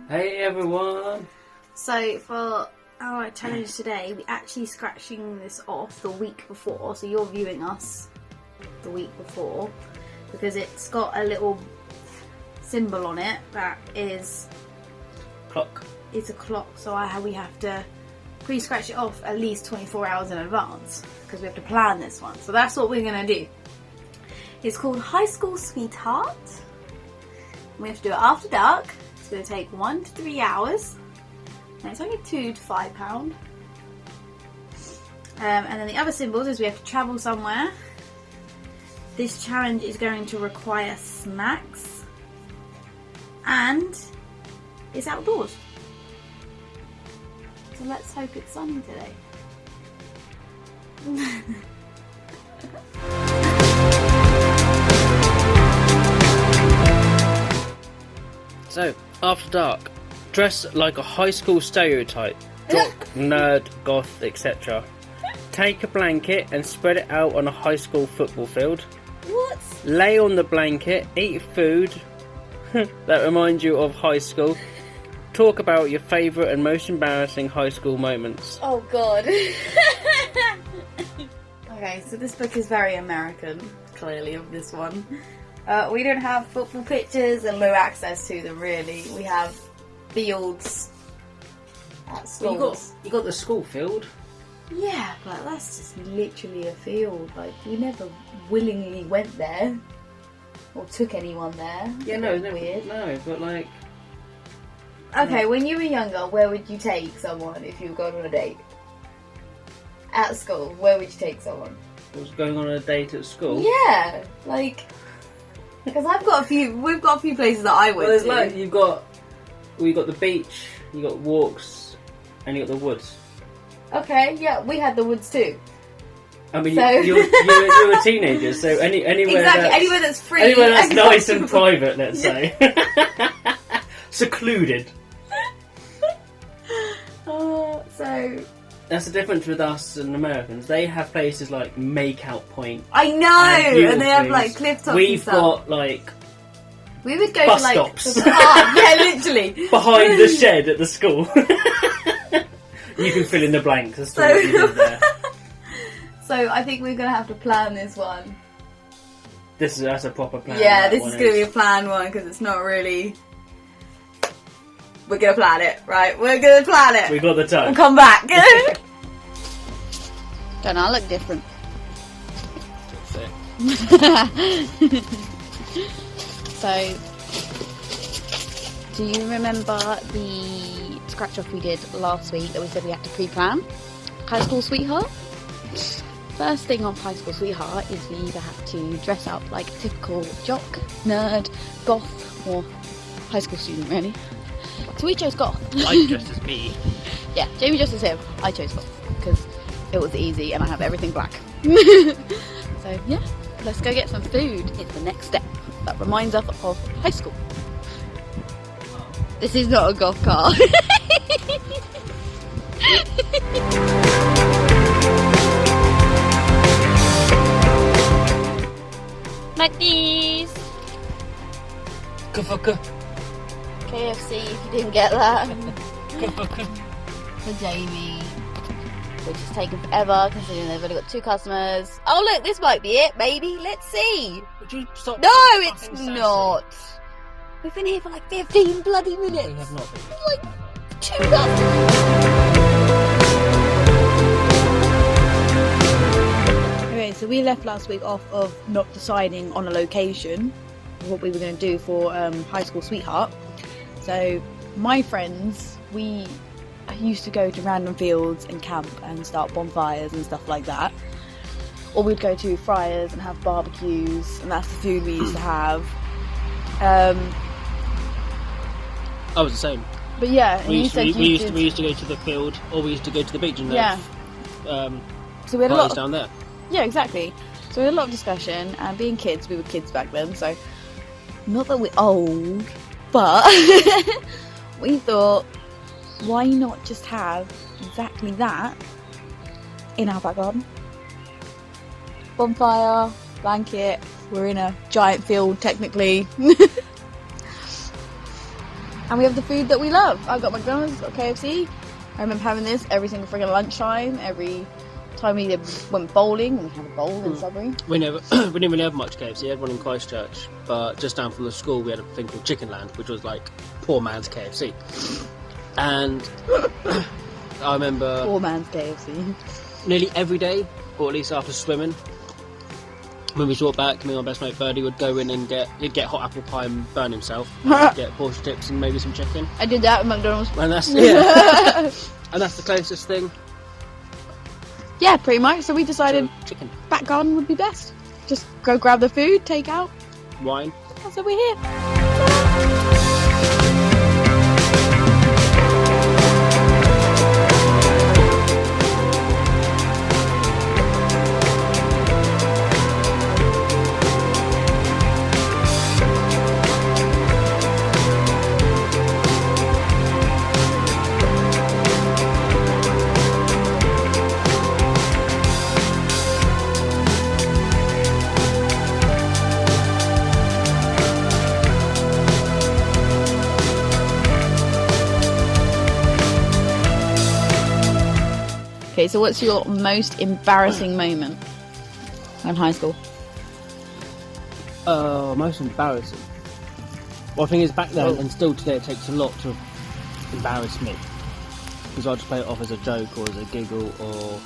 Hey everyone! So for our challenge today, we're actually scratching this off the week before, so you're viewing us the week before, because it's got a little symbol on it that is... Clock. It's a clock, so we have to pre-scratch it off at least 24 hours in advance, because we have to plan this one. So that's what we're going to do. It's called High School Sweetheart. We have to do it after dark. It's going to take 1 to 3 hours. And it's only £2 to £5. And then the other symbols is we have to travel somewhere. This challenge is going to require snacks. And it's outdoors. So let's hope it's sunny today. So, after dark, dress like a high school stereotype. Jock, nerd, goth, etc. Take a blanket and spread it out on a high school football field. What? Lay on the blanket, eat food that reminds you of high school. Talk about your favourite and most embarrassing high school moments. Oh god. Okay, so this book is very American, clearly, of this one. We don't have football pitches and no access to them, really. We have fields at schools. Well, you got the school field. Yeah, but that's just literally a field. Like, we never willingly went there or took anyone there. Yeah, no, weird. No, but like... Okay, when you were younger, where would you take someone if you were going on a date? At school, where would you take someone? Was going on a date at school? Yeah, like... Because we've got a few places that I went Well, there's to. like, we got the beach, you got walks, and you got the woods. Okay, yeah, we had the woods too. I mean, So- you were teenagers, so anywhere anywhere that's free. anywhere that's nice and private, let's say. Secluded. So... That's the difference with us and Americans. They have places like Makeout Point. I know! And they have things. like cliff tops We've and stuff. got like We would go bus to like stops. the park. Yeah, literally. behind the shed at the school. You can fill in the blanks as to what you did there. So I think we're gonna have to plan this one. That's a proper plan. Yeah, that this one is gonna be a planned one because it's not really. We're gonna plan it, right? We're gonna plan it. We got the time. We'll come back. Don't I look different? So, do you remember the scratch off we did last week that we said we had to pre-plan? High School Sweetheart? First thing on High School Sweetheart is we either have to dress up like a typical jock, nerd, goth, or high school student, really. So we chose goth. I dressed as me. Yeah, Jamie dressed as him. I chose goth because it was easy and I have everything black. So yeah, let's go get some food. It's the next step that reminds us of high school. This is not a golf car. Like these. KFC if you didn't get that. For Jamie. Which is taking forever considering they've only got 2 customers. Oh look, this might be it, baby. Let's see. Would you stop? No, it's not. We've been here for like 15 bloody minutes. We have not been. Like 2 customers. Okay, so we left last week off of not deciding on a location, what we were going to do for High School Sweetheart. So my friends, we used to go to random fields and camp and start bonfires and stuff like that. Or we'd go to Friars and have barbecues, and that's the food we used to have. I was the same. But yeah, and We you used, said we, you we, used, did... we used to go to the field, or we used to go to the beach and Yeah. So we had a lot parties down there. Yeah, exactly. So we had a lot of discussion, and being kids, we were kids back then, so not that we're old, but we thought, why not just have exactly that in our back garden? Bonfire, blanket, we're in a giant field technically. And we have the food that we love. I've got McDonald's, got KFC. I remember having this every single friggin' lunchtime. Every time we went bowling, we had a bowl in Sudbury. We didn't really have much KFC. We had one in Christchurch, but just down from the school we had a thing called Chicken Land, which was like poor man's KFC. And I remember Poor man's KFC. nearly every day, or at least after swimming, when we got back, me and my best mate Birdie would go in and he'd get hot apple pie and burn himself. Get portion chips and maybe some chicken. I did that at McDonald's. And that's and that's the closest thing. Yeah, pretty much. So we decided Chicken, back garden would be best. Just go grab the food, take out. wine. That's why we're here. Okay, so what's your most embarrassing moment in high school? Most embarrassing. Well, the thing is, back then and still today, it takes a lot to embarrass me, because I just play it off as a joke or as a giggle or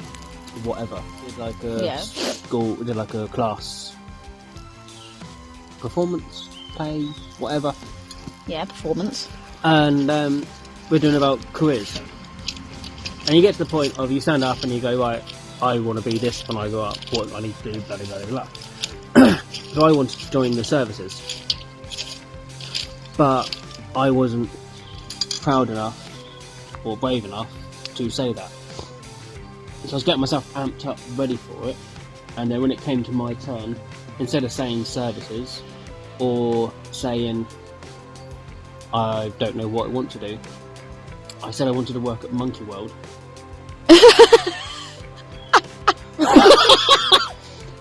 whatever. Did like a school, did like a class performance, play, whatever. Yeah, performance. And we're doing about careers. And you get to the point of you stand up and you go, right, I want to be this when I grow up, what I need to do, blah, blah, blah, blah. So I wanted to join the services. But I wasn't proud enough or brave enough to say that. So I was getting myself amped up, ready for it. And then when it came to my turn, instead of saying services or saying I don't know what I want to do, I said I wanted to work at Monkey World.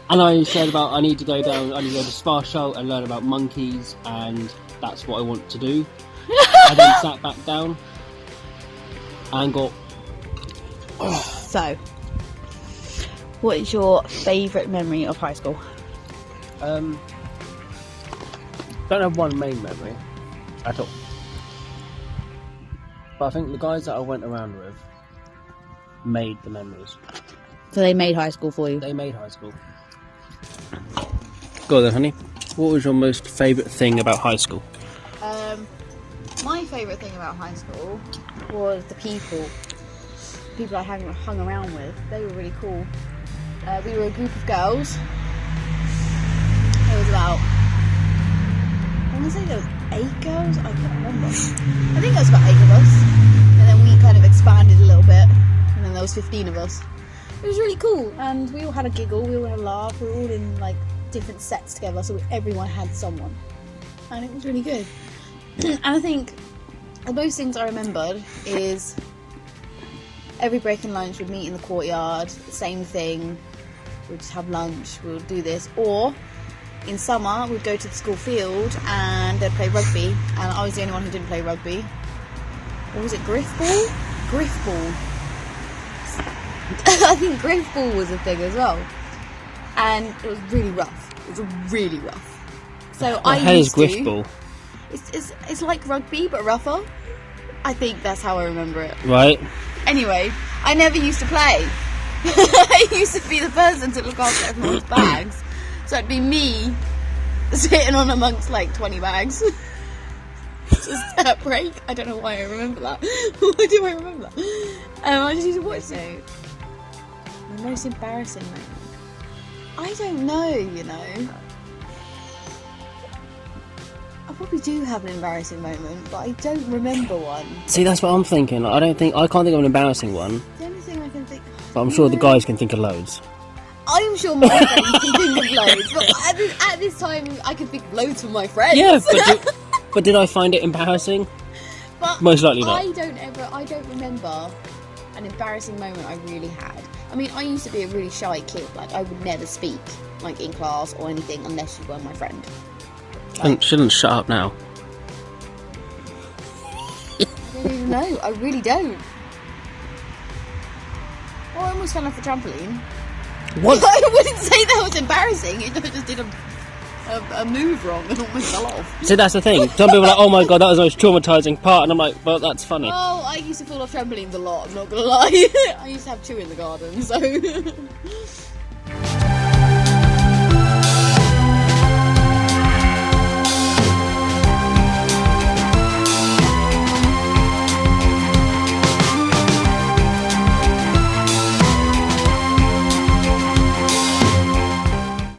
And I said I need to go to Spa Show and learn about monkeys, and that's what I want to do. I then sat back down and got... So, what is your favourite memory of high school? Don't have one main memory at all. But I think the guys that I went around with made the memories. So they made high school for you? They made high school. Go on then, honey. What was your most favourite thing about high school? My favourite thing about high school was the people I hung around with. They were really cool. We were a group of girls. There was about, I want to say there was 8 girls. I can't remember. I think there was about 8 of us, and then we kind of expanded a little bit, and then there was 15 of us. It was really cool, and we all had a giggle, we all had a laugh, we were all in like different sets together, so everyone had someone, and it was really good. And I think the most things I remembered is every break in lunch we'd meet in the courtyard, same thing, we'd just have lunch, we'll do this, or in summer we'd go to the school field and they'd play rugby, and I was the only one who didn't play rugby. What was it, griff ball? Griff ball. I think griff ball was a thing as well, and it was really rough. It was really rough. So What the hell is griff ball? It's like rugby but rougher. I think that's how I remember it. Right. Anyway, I never used to play. I used to be the person to look after everyone's bags. So it'd be me sitting on amongst like 20 bags. Just at break. I don't know why I remember that. Why do I remember that? I just used to watch it. The most embarrassing moment? I don't know, you know. I probably do have an embarrassing moment, but I don't remember one. See, that's what I'm thinking. I can't think of an embarrassing one. The only thing I can think... But I'm sure the guys can think of loads. I'm sure my friends can think of loads, but at this time I can think of loads from my friends. Yeah, but did I find it embarrassing? But most likely not. I don't remember an embarrassing moment I really had. I mean, I used to be a really shy kid. Like, I would never speak, like, in class or anything unless you were my friend. Shouldn't shut up now. know. I really don't. Oh, I almost fell off a trampoline. What? I wouldn't say that was embarrassing. It just did a move wrong and almost fell off. See, that's the thing. Some people are like, oh my god, that was the most traumatising part. And I'm like, well, that's funny. Oh, I used to fall off trampolines a lot, I'm not gonna lie. I used to have two in the garden, so...